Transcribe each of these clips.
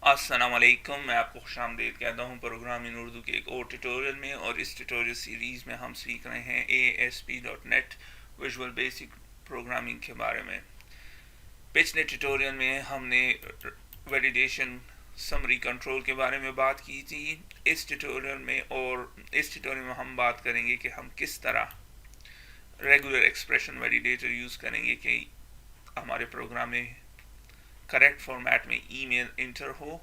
अस्सलाम वालेकुम। मैं आपको खुशामदीद कहता हूँ प्रोग्राम इन उर्दू के एक और ट्यूटोरियल में। और इस ट्यूटोरियल सीरीज़ में हम सीख रहे हैं ASP.NET विजुअल बेसिक प्रोग्रामिंग के बारे में। पिछले ट्यूटोरियल में हमने वैलिडेशन समरी कंट्रोल के बारे में बात की थी। इस ट्यूटोरियल में हम बात करेंगे कि हम किस तरह रेगुलर एक्सप्रेशन वैलिडेटर यूज़ करेंगे कि हमारे प्रोग्राम में करेक्ट फॉर्मेट में ईमेल इंटर हो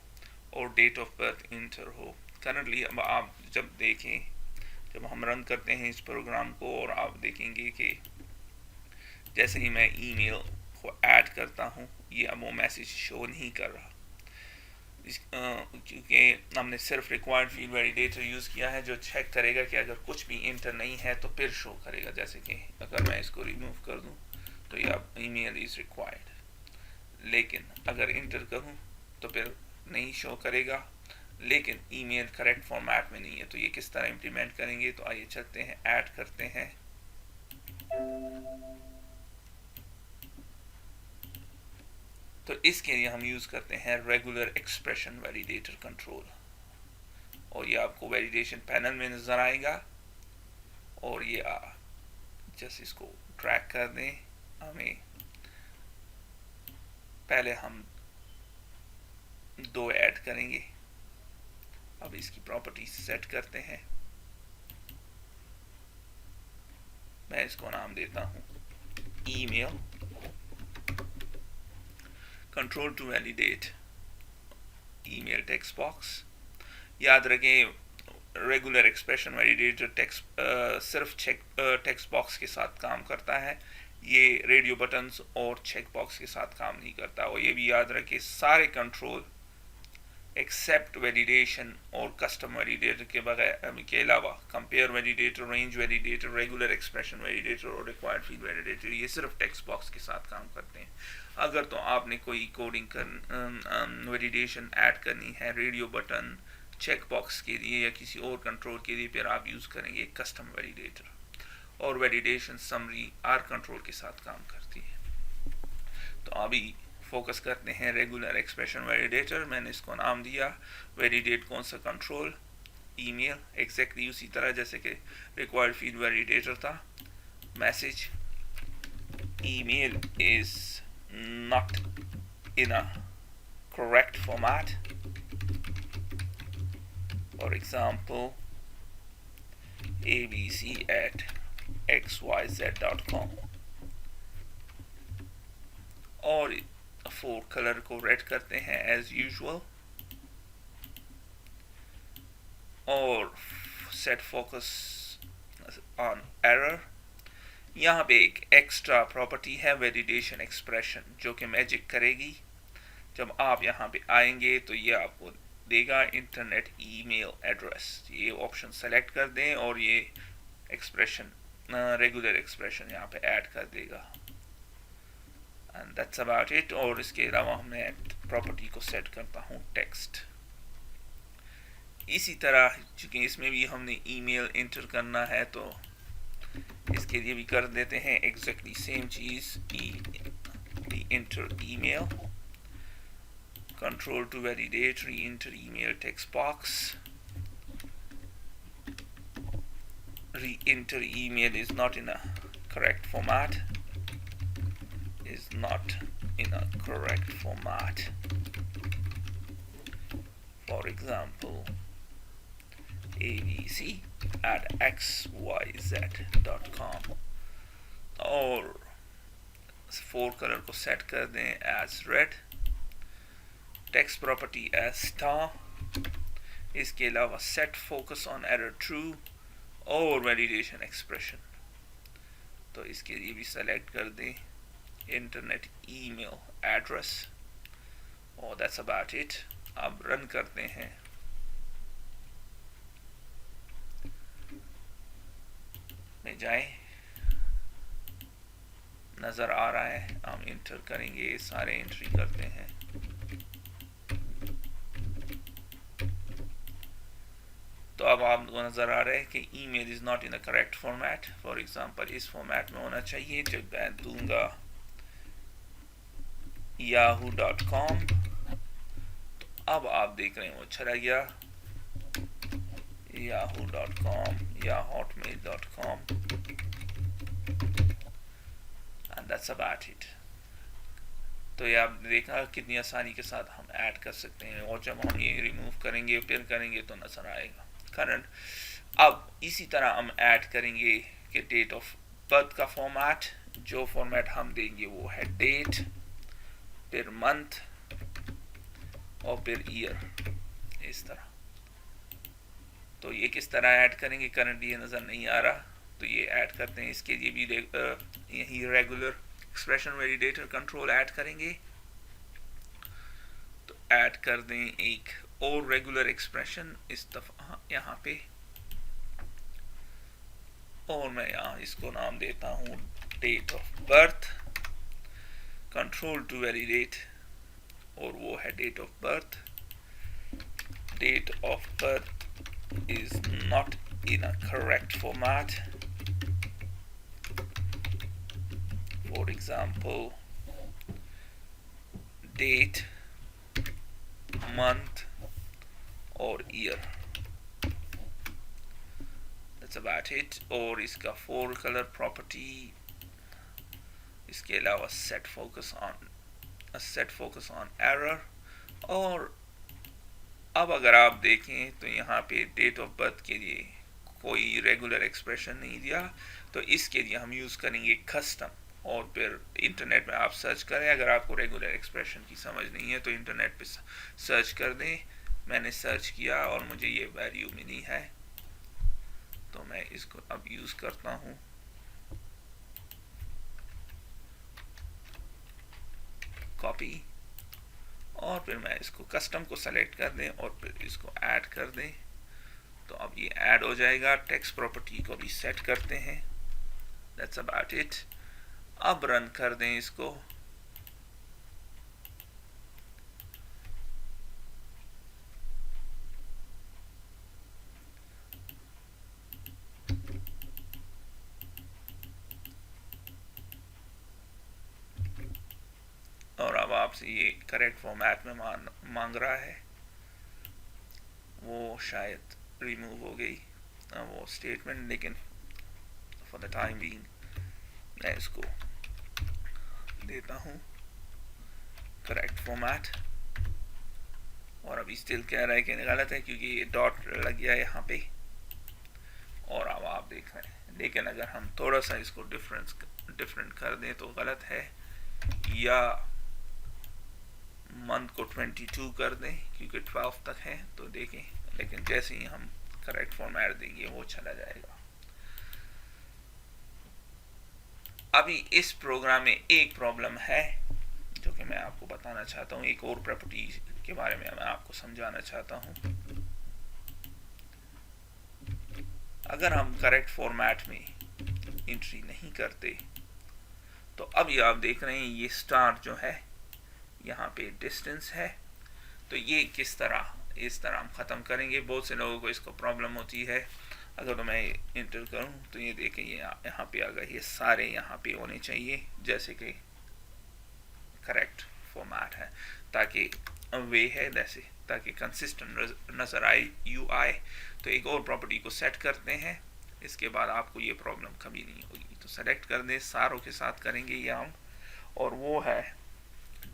और डेट ऑफ बर्थ इंटर हो। करंटली अब आप जब हम रन करते हैं इस प्रोग्राम को, और आप देखेंगे कि जैसे ही मैं ईमेल को ऐड करता हूँ ये अब वो मैसेज शो नहीं कर रहा, क्योंकि हमने सिर्फ रिक्वायर्ड फील्ड वैलिडेटर यूज़ किया है जो चेक करेगा कि अगर कुछ भी इंटर नहीं है तो फिर शो करेगा। जैसे कि अगर मैं इसको रिमूव कर दूँ तो ये अब ईमेल इज़ रिक्वायर्ड, लेकिन अगर इंटर करूं तो फिर नहीं शो करेगा, लेकिन ईमेल करेक्ट फॉर्मेट में नहीं है। तो ये किस तरह इम्प्लीमेंट करेंगे, तो आइए चलते हैं, ऐड करते हैं। तो इसके लिए हम यूज़ करते हैं रेगुलर एक्सप्रेशन वैलिडेटर कंट्रोल, और ये आपको वैलिडेशन पैनल में नज़र आएगा। और ये जस्ट इसको ड्रैग कर दें। हमें पहले हम दो ऐड करेंगे। अब इसकी प्रॉपर्टी सेट करते हैं। मैं इसको नाम देता हूँ email control to validate email text box. याद रखें रेगुलर एक्सप्रेशन वैलिडेटर सिर्फ टेक्स्ट बॉक्स के साथ काम करता है, ये रेडियो बटन्स और चेक बॉक्स के साथ काम नहीं करता। और ये भी याद रखें सारे कंट्रोल एक्सेप्ट वैलिडेशन और कस्टम वैलिडेटर के अलावा compare validator, range validator, regular expression validator और रिक्वायर्ड फील्ड वैलिडेटर ये सिर्फ टेक्स्ट बॉक्स के साथ काम करते हैं। अगर तो आपने कोई कोडिंग वैलिडेशन ऐड करनी है रेडियो बटन, चेक बॉक्स के लिए या किसी और कंट्रोल के लिए, फिर आप यूज़ करेंगे कस्टम वैलिडेटर। और वैलिडेशन समरी आर कंट्रोल के साथ काम करती है। तो अभी फोकस करते हैं रेगुलर एक्सप्रेशन वैलिडेटर। मैंने इसको नाम दिया वैलिडेट कौन सा कंट्रोल, ईमेल, एग्जैक्टली उसी तरह जैसे कि रिक्वायर्ड फील्ड वैलिडेटर था। Message email is not in a correct format. For example, abc@xyz.com, और फोर कलर को रेड करते हैं एज यूजुअल, और सेट फोकस ऑन एरर। यहाँ पे एक एक्स्ट्रा प्रॉपर्टी है वैलिडेशन एक्सप्रेशन जो कि मैजिक करेगी। जब आप यहाँ पे आएंगे तो ये आपको देगा इंटरनेट ईमेल एड्रेस। ये ऑप्शन सेलेक्ट कर दें और ये एक्सप्रेशन रेगुलर एक्सप्रेशन यहाँ पे ऐड कर देगा। And that's about it. और इसके अलावा मैं प्रॉपर्टी को सेट करता हूँ टेक्स्ट। इसी तरह चूँकि इसमें भी हमने ईमेल इंटर करना है तो इसके लिए भी कर देते हैं exactly same cheese, inter email control to validate re-enter email text box. Re-enter email is not in a correct format. For example, abc@xyz.com, और फोर कलर को सेट कर दें as red, text property as star. इसके अलावा set focus on error true और validation expression. तो इसके लिए भी सेलेक्ट कर दें इंटरनेट ईमेल एड्रेस। और दैट्स अबाउट इट। अब रन करते हैं। में जाए, नज़र आ रहा है, हम इंटर करेंगे, सारे एंट्री करते हैं। तो अब आपको नज़र आ रहा है कि email is not in the correct format. For example इस फॉर्मेट में होना चाहिए। जब मैं दूंगा yahoo.com, तो अब आप देख रहे हैं वो चला गया yahoo.com या hotmail.com and that's about it। तो ये आप देखा कितनी आसानी के साथ हम ऐड कर सकते हैं, और जब हम ये रिमूव करेंगे फिर करेंगे तो नजर आएगा करंट। अब इसी तरह हम ऐड करेंगे कि डेट ऑफ बर्थ का फॉर्मेट, जो फॉर्मेट हम देंगे वो है डेट, फिर मंथ और फिर ईयर, इस तरह। तो ये किस तरह ऐड करेंगे, करंट ये नज़र नहीं आ रहा, तो ये ऐड करते हैं। इसके लिए भी यही regular expression validator control add करेंगे। तो ऐड कर दें एक और रेगुलर एक्सप्रेशन इस दफा यहाँ पे, और मैं यहाँ इसको नाम देता हूँ date of birth, control to validate, और वो है date of birth. Date of birth is not in a correct format, for example date, month और year, that's about it। और इसका फोर कलर प्रॉपर्टी, इसके अलावा set focus on error। और अब अगर आप देखें तो यहाँ पे डेट ऑफ बर्थ के लिए कोई रेगुलर एक्सप्रेशन नहीं दिया, तो इसके लिए हम यूज़ करेंगे कस्टम, और फिर इंटरनेट में आप सर्च करें। अगर आपको रेगुलर एक्सप्रेशन की समझ नहीं है तो इंटरनेट पे सर्च कर दें। मैंने सर्च किया और मुझे ये वैल्यू मिली है, तो मैं इसको अब यूज़ करता हूँ। कॉपी, और फिर मैं इसको कस्टम को सेलेक्ट कर दें और फिर इसको ऐड कर दें, तो अब ये ऐड हो जाएगा। टेक्स्ट प्रॉपर्टी को भी सेट करते हैं। That's about it. अब रन कर दें इसको। और अब आपसे ये करेक्ट फॉर्मेट में मांग रहा है, वो शायद रिमूव हो गई वो स्टेटमेंट, लेकिन फॉर द टाइम बीइंग मैं इसको देता हूँ करेक्ट फॉर्मेट। और अभी स्टिल कह रहा है कि गलत है क्योंकि ये डॉट लग गया यहाँ पे, और अब आप देख रहे हैं। लेकिन अगर हम थोड़ा सा इसको डिफरेंट कर दें तो गलत है, या मंथ को 22 कर दें क्योंकि 12 तक है, तो देखें। लेकिन जैसे ही हम करेक्ट फॉर्मेट देंगे वो चला जाएगा। अभी इस प्रोग्राम में एक प्रॉब्लम है जो कि मैं आपको बताना चाहता हूँ। एक और प्रॉपर्टी के बारे में मैं आपको समझाना चाहता हूँ। अगर हम करेक्ट फॉर्मेट में एंट्री नहीं करते तो अब ये आप देख रहे हैं ये स्टार जो है यहाँ पे डिस्टेंस है, तो ये किस तरह इस तरह हम ख़त्म करेंगे। बहुत से लोगों को इसको प्रॉब्लम होती है। अगर तो मैं इंटर करूँ तो ये देखें ये यहाँ पे आ गए, ये सारे यहाँ पे होने चाहिए जैसे कि करेक्ट फॉर्मेट है, ताकि वे है जैसे, ताकि कंसिस्टेंट नज़र आए UI। तो एक और प्रॉपर्टी को सेट करते हैं, इसके बाद आपको ये प्रॉब्लम कभी नहीं होगी। तो सेलेक्ट कर दें, सारों के साथ करेंगे ये हम, और वो है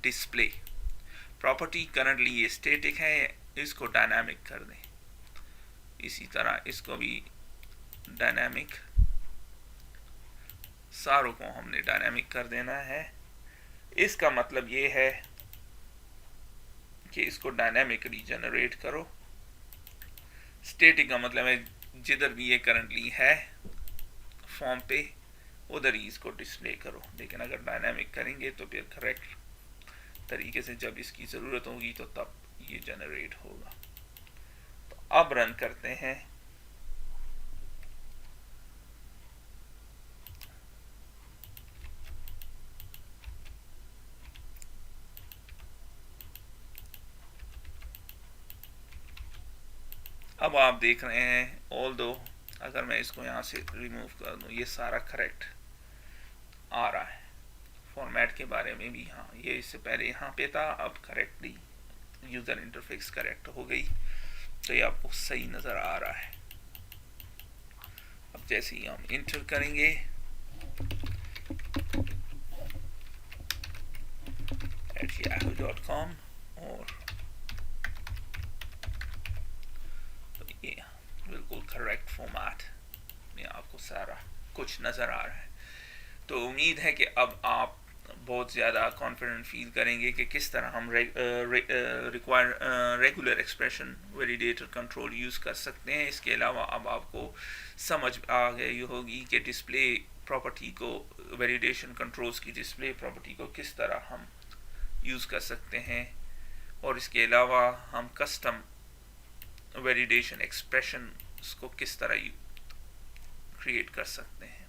डिस्प्ले प्रॉपर्टी। करंटली ये स्टैटिक है, इसको डायनामिक कर दें। इसी तरह इसको भी डायनामिक, सारों को हमने डायनामिक कर देना है। इसका मतलब ये है कि इसको डायनामिकली जनरेट करो। स्टैटिक का मतलब है जिधर भी ये करंटली है फॉर्म पे उधर ही इसको डिस्प्ले करो। लेकिन अगर डायनामिक करेंगे तो फिर करेक्ट तरीके से जब इसकी ज़रूरत होगी तो तब ये जनरेट होगा। तो अब रन करते हैं। अब आप देख रहे हैं ऑल दो अगर मैं इसको यहाँ से रिमूव कर दूँ ये सारा करेक्ट आ रहा है। फॉर्मेट के बारे में भी हाँ, ये इससे पहले यहाँ पे था, अब करेक्टली यूज़र इंटरफेस करेक्ट हो गई, तो ये आपको सही नज़र आ रहा है। अब जैसे ही हम इंटर करेंगे @yahoo.com और तो ये बिल्कुल करेक्ट फॉर्मेट में आपको सारा कुछ नज़र आ रहा है। तो उम्मीद है कि अब आप बहुत ज़्यादा कॉन्फिडेंट फील करेंगे कि किस तरह हम regular expression validator control use कर सकते हैं। इसके अलावा अब आपको समझ आ गई होगी कि डिस्प्ले प्रॉपर्टी को, वैलिडेशन कंट्रोल्स की डिस्प्ले प्रॉपर्टी को किस तरह हम यूज़ कर सकते हैं, और इसके अलावा हम कस्टम वैलिडेशन एक्सप्रेशन को किस तरह क्रिएट कर सकते हैं।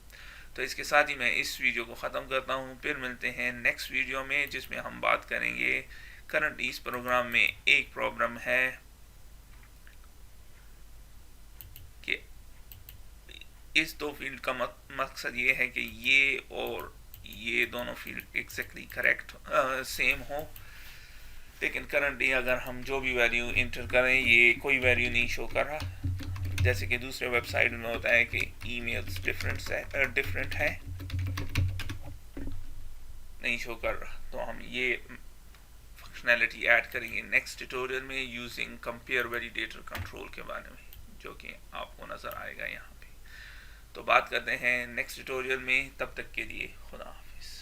तो इसके साथ ही मैं इस वीडियो को ख़त्म करता हूँ। फिर मिलते हैं नेक्स्ट वीडियो में, जिसमें हम बात करेंगे करंट इस प्रोग्राम में एक प्रॉब्लम है कि इस दो फील्ड का मकसद ये है कि ये और ये दोनों फील्ड एग्जैक्टली करेक्ट सेम हो, लेकिन करंटली अगर हम जो भी वैल्यू इंटर करें ये कोई वैल्यू नहीं शो कर रहा, जैसे कि दूसरे वेबसाइट में होता है कि ईमेल्स डिफरेंट है, नहीं शो कर रहा। तो हम ये फंक्शनैलिटी ऐड करेंगे नेक्स्ट ट्यूटोरियल में यूजिंग कंपेयर वैलिडेटर कंट्रोल के बारे में, जो कि आपको नज़र आएगा यहाँ पे। तो बात करते हैं नेक्स्ट ट्यूटोरियल में, तब तक के लिए खुदा हाफिज़।